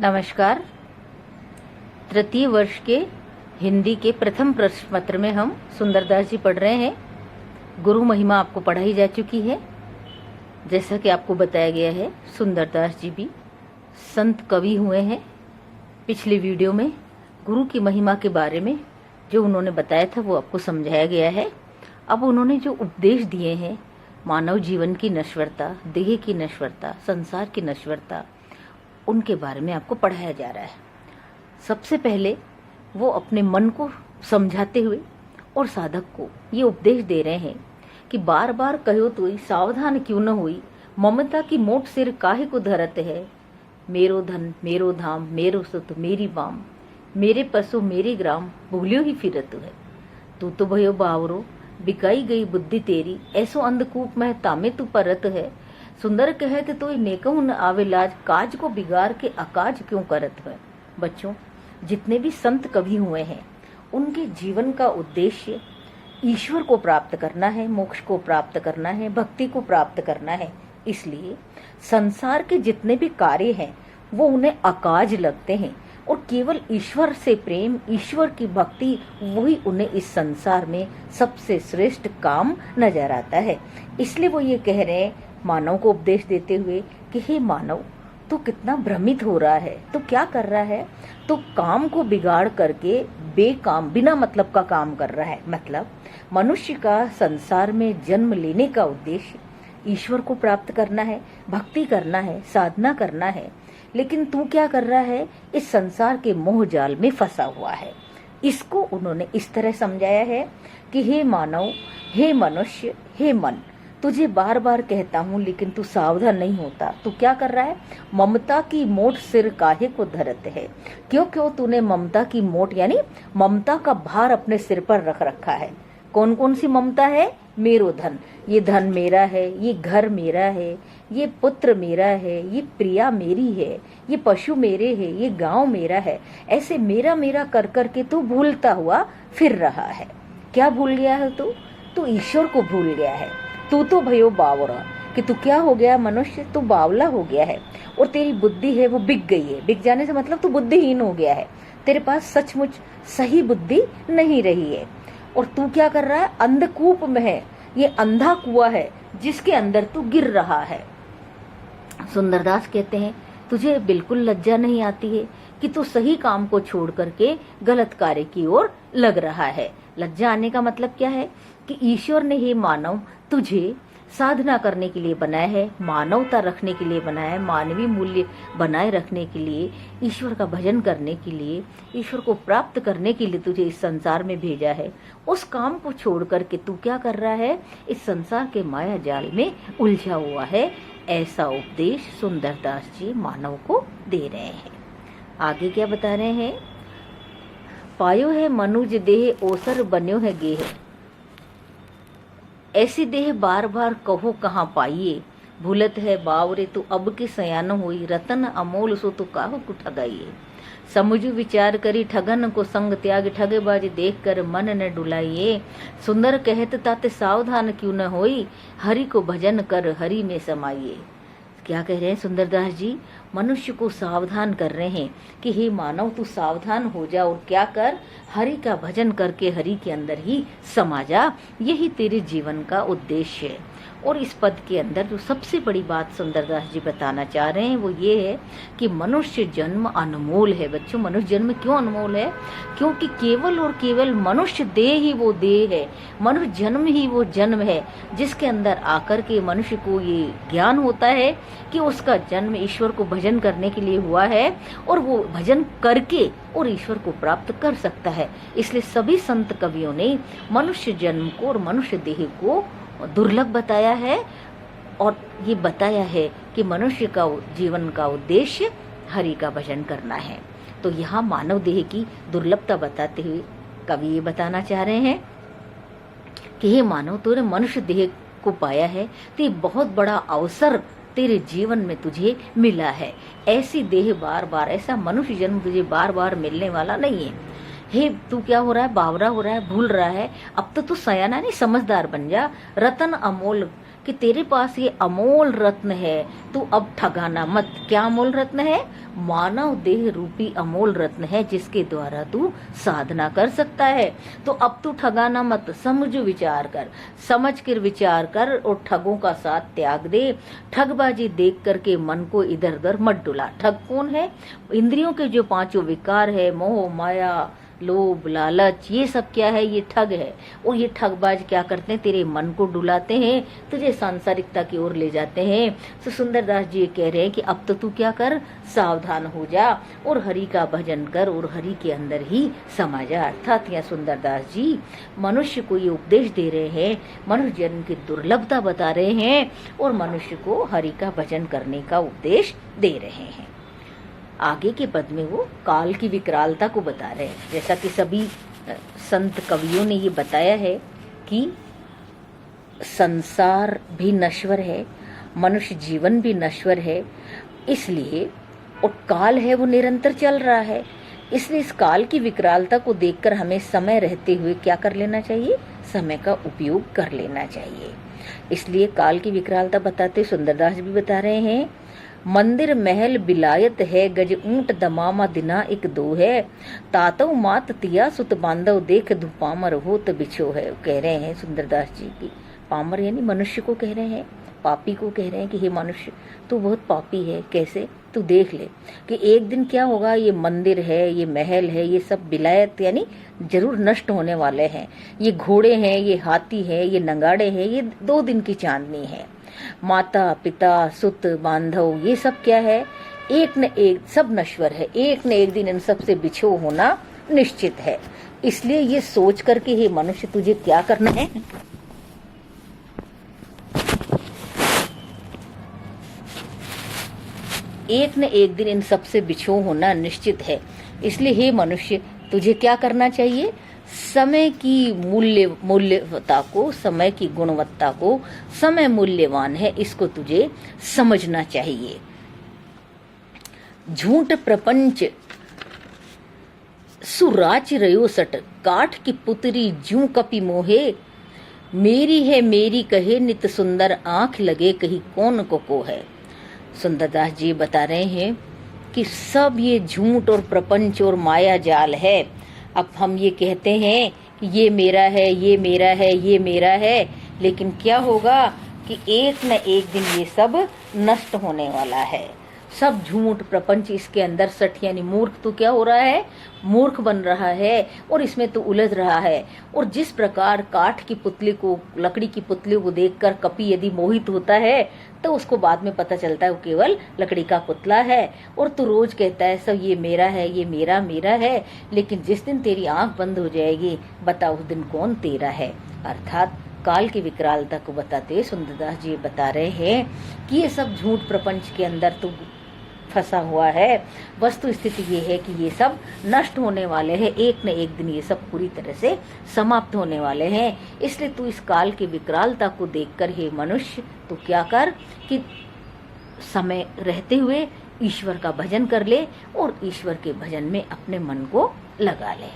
नमस्कार। तृतीय वर्ष के हिंदी के प्रथम प्रश्न पत्र में हम सुंदरदास जी पढ़ रहे हैं। गुरु महिमा आपको पढ़ाई जा चुकी है। जैसा कि आपको बताया गया है, सुंदरदास जी भी संत कवि हुए हैं। पिछली वीडियो में गुरु की महिमा के बारे में जो उन्होंने बताया था वो आपको समझाया गया है। अब उन्होंने जो उपदेश दिए हैं, मानव जीवन की नश्वरता, देह की नश्वरता, संसार की नश्वरता, उनके बारे में आपको पढ़ाया जा रहा है। सबसे पहले वो अपने मन को समझाते हुए और साधक को ये उपदेश दे रहे हैं कि बार बार कहो तो सावधान क्यों न हुई, ममता की मोट सिर काहे को धरत है। मेरो धन मेरो धाम मेरो सुत मेरी बाम, मेरे पशु मेरे ग्राम भूलियो ही फिरत है। तू तो भयो बावरो बिकाई गई बुद्धि तेरी, ऐसो अंधकूप में तामे तू परत है। सुंदर कहत तो नेकहु न आवे लाज, काज को बिगाड़ के अकाज क्यों करत है। बच्चों, जितने भी संत कवि हुए हैं उनके जीवन का उद्देश्य ईश्वर को प्राप्त करना है, मोक्ष को प्राप्त करना है, भक्ति को प्राप्त करना है। इसलिए संसार के जितने भी कार्य हैं वो उन्हें अकाज लगते हैं और केवल ईश्वर से प्रेम, ईश्वर की भक्ति, वही उन्हें इस संसार में सबसे श्रेष्ठ काम नजर आता है। इसलिए वो ये कह रहे हैं, मानव को उपदेश देते हुए कि हे मानव, तू कितना भ्रमित हो रहा है, तू क्या कर रहा है, तू काम को बिगाड़ करके बेकाम बिना मतलब का काम कर रहा है। मतलब मनुष्य का संसार में जन्म लेने का उद्देश्य ईश्वर को प्राप्त करना है, भक्ति करना है, साधना करना है। लेकिन तू क्या कर रहा है, इस संसार के मोह जाल में फंसा हुआ है। इसको उन्होंने इस तरह समझाया है कि हे मानव, हे मनुष्य, हे मन, तुझे बार बार कहता हूँ लेकिन तू सावधान नहीं होता। तू क्या कर रहा है, ममता की मोट सिर काहे को धरत है। क्यों क्यों तूने ममता की मोट यानी ममता का भार अपने सिर पर रख रखा है। कौन कौन सी ममता है, मेरो धन, ये धन मेरा है, ये घर मेरा है, ये पुत्र मेरा है, ये प्रिया मेरी है, ये पशु मेरे है, ये गांव मेरा है। ऐसे मेरा मेरा कर कर के तू भूलता हुआ फिर रहा है। क्या भूल गया है तू ईश्वर को भूल गया है। तू तो भयो बावरा, कि तू क्या हो गया मनुष्य, तू बावला हो गया है और तेरी बुद्धि है वो बिक गई है। बिक जाने से मतलब तू बुद्धिहीन हो गया है, तेरे पास सचमुच सही बुद्धि नहीं रही है। और तू क्या कर रहा है, अंधकूप में है, ये अंधा कुआं है जिसके अंदर तू गिर रहा है। सुंदरदास कहते हैं, तुझे बिल्कुल लज्जा नहीं आती है कि तू सही काम को छोड़ करके गलत कार्य की ओर लग रहा है। लज्जा आने का मतलब क्या है कि ईश्वर ने हे मानव तुझे साधना करने के लिए बनाया है, मानवता रखने के लिए बनाया है, मानवीय मूल्य बनाए रखने के लिए, ईश्वर का भजन करने के लिए, ईश्वर को प्राप्त करने के लिए तुझे इस संसार में भेजा है। उस काम को छोड़ करके तू क्या कर रहा है, इस संसार के माया जाल में उलझा हुआ है। ऐसा उपदेश सुंदरदास जी मानव को दे रहे हैं। आगे क्या बता रहे हैं, पायो है मनुज देह ओसर बन्यो है गेह, ऐसी देह बार बार कहो कहाँ पाइए। भूलत है बावरे तू अब के सयान हुई, रतन अमोल सो तू काहू को ठगाइए। समुझ विचार करी ठगन को संग त्याग, ठगेबाज देख कर मन न डुलाइए। सुंदर कहत ताते सावधान क्यों न होई, हरि को भजन कर हरि में समाइए। क्या कह रहे हैं सुंदरदास जी, मनुष्य को सावधान कर रहे हैं कि हे मानव तू सावधान हो जा और क्या कर, हरि का भजन करके हरि के अंदर ही समा जा। यही तेरे जीवन का उद्देश्य है। और इस पद के अंदर जो सबसे बड़ी बात सुंदरदास जी बताना चाह रहे हैं वो ये है कि मनुष्य जन्म अनमोल है। बच्चों, मनुष्य जन्म क्यों अनमोल है, क्योंकि केवल और केवल मनुष्य देह ही वो देह है, मनुष्य जन्म ही वो जन्म है जिसके अंदर आकर के मनुष्य को ये ज्ञान होता है कि उसका जन्म ईश्वर को भजन करने के लिए हुआ है और वो भजन करके और ईश्वर को प्राप्त कर सकता है। इसलिए सभी संत कवियों ने मनुष्य जन्म को और मनुष्य देह को दुर्लभ बताया है और ये बताया है कि मनुष्य का जीवन का उद्देश्य हरि का भजन करना है। तो यहाँ मानव देह की दुर्लभता बताते हुए कवि ये बताना चाह रहे हैं कि हे मानव, तूने मनुष्य देह को पाया है तो ये बहुत बड़ा अवसर तेरे जीवन में तुझे मिला है। ऐसी देह बार बार, ऐसा मनुष्य जन्म तुझे बार बार मिलने वाला नहीं है। हे तू क्या हो रहा है, बावरा हो रहा है, भूल रहा है। अब तो तू सयाना नहीं समझदार बन जा। रतन अमोल कि तेरे पास ये अमोल रत्न है, तू अब ठगाना मत। क्या अमोल रत्न है? मानव देह रूपी अमोल रत्न है, जिसके द्वारा तू साधना कर सकता है। तो अब तू ठगाना मत, समझ विचार कर, समझ कर विचार कर और ठगों का साथ त्याग दे। ठगबाजी देख करके मन को इधर उधर मत डुला। ठग कौन है? इंद्रियों के जो पांचों विकार है, मोह माया लोभ लालच, ये सब क्या है? ये ठग है। और ये ठगबाज क्या करते हैं? तेरे मन को डुलाते हैं, तुझे सांसारिकता की ओर ले जाते हैं। तो सुंदरदास जी ये कह रहे हैं कि अब तो तू क्या कर, सावधान हो जा और हरि का भजन कर और हरि के अंदर ही समा जा। अर्थात यहाँ सुंदरदास जी मनुष्य को ये उपदेश दे रहे हैं, मनुष्य जन्म की दुर्लभता बता रहे हैं और मनुष्य को हरि का भजन करने का उपदेश दे रहे हैं। आगे के पद में वो काल की विकरालता को बता रहे हैं। जैसा कि सभी संत कवियों ने ये बताया है कि संसार भी नश्वर है, मनुष्य जीवन भी नश्वर है, इसलिए और काल है वो निरंतर चल रहा है। इसलिए इस काल की विकरालता को देखकर हमें समय रहते हुए क्या कर लेना चाहिए? समय का उपयोग कर लेना चाहिए। इसलिए काल की विकरालता बताते सुंदरदास भी बता रहे हैं, मंदिर महल बिलायत है, गज ऊंट दमामा दिना एक दो है, तातव मात तिया सुत बांधव देख धुपामर होत बिछो है। कह रहे हैं सुंदरदास जी की पामर यानी मनुष्य को कह रहे हैं, पापी को कह रहे हैं कि हे मनुष्य तू बहुत पापी है। कैसे? तू देख ले कि एक दिन क्या होगा, ये मंदिर है, ये महल है, ये सब बिलायत यानी जरूर नष्ट होने वाले हैं। ये घोड़े हैं, ये हाथी है, ये नगाड़े हैं, ये 2 दिन की चांदनी है। माता पिता सुत बांधव ये सब क्या है? एक न एक सब नश्वर है, एक न एक दिन इन सब से बिछो होना निश्चित है। इसलिए ये सोच करके हे मनुष्य तुझे क्या करना है? एक न एक दिन इन सब से बिछो होना निश्चित है। इसलिए हे मनुष्य तुझे क्या करना चाहिए? समय की मूल्यवत्ता को, समय की गुणवत्ता को, समय मूल्यवान है, इसको तुझे समझना चाहिए। झूठ प्रपंच सुराच रयो सट, काठ की पुतरी जू कपि मोहे, मेरी है मेरी कहे नित सुंदर, आंख लगे कहीं कौन को है। सुंदरदास जी बता रहे हैं कि सब ये झूठ और प्रपंच और माया जाल है। अब हम ये कहते हैं कि ये मेरा है, ये मेरा है, ये मेरा है, लेकिन क्या होगा कि एक न एक दिन ये सब नष्ट होने वाला है। सब झूठ प्रपंच इसके अंदर सठ यानी मूर्ख तो क्या हो रहा है? मूर्ख बन रहा है और इसमें तो उलझ रहा है। और जिस प्रकार काठ की पुतली को, लकड़ी की पुतली को देखकर कपि यदि मोहित होता है तो उसको बाद में पता चलता है वो केवल लकड़ी का पुतला है, और तू रोज कहता है सब ये मेरा है, ये मेरा मेरा है, लेकिन जिस दिन तेरी आंख बंद हो जाएगी बता उस दिन कौन तेरा है। अर्थात काल की विकरालता को बताते हुए सुंदरदास जी बता रहे हैं कि ये सब झूठ प्रपंच के अंदर तू फंसा हुआ है। वस्तु स्थिति ये है कि ये सब नष्ट होने वाले हैं, एक न एक दिन ये सब पूरी तरह से समाप्त होने वाले हैं। इसलिए तू इस काल की विकरालता को देखकर हे मनुष्य तू क्या कर कि समय रहते हुए ईश्वर का भजन कर ले और ईश्वर के भजन में अपने मन को लगा ले।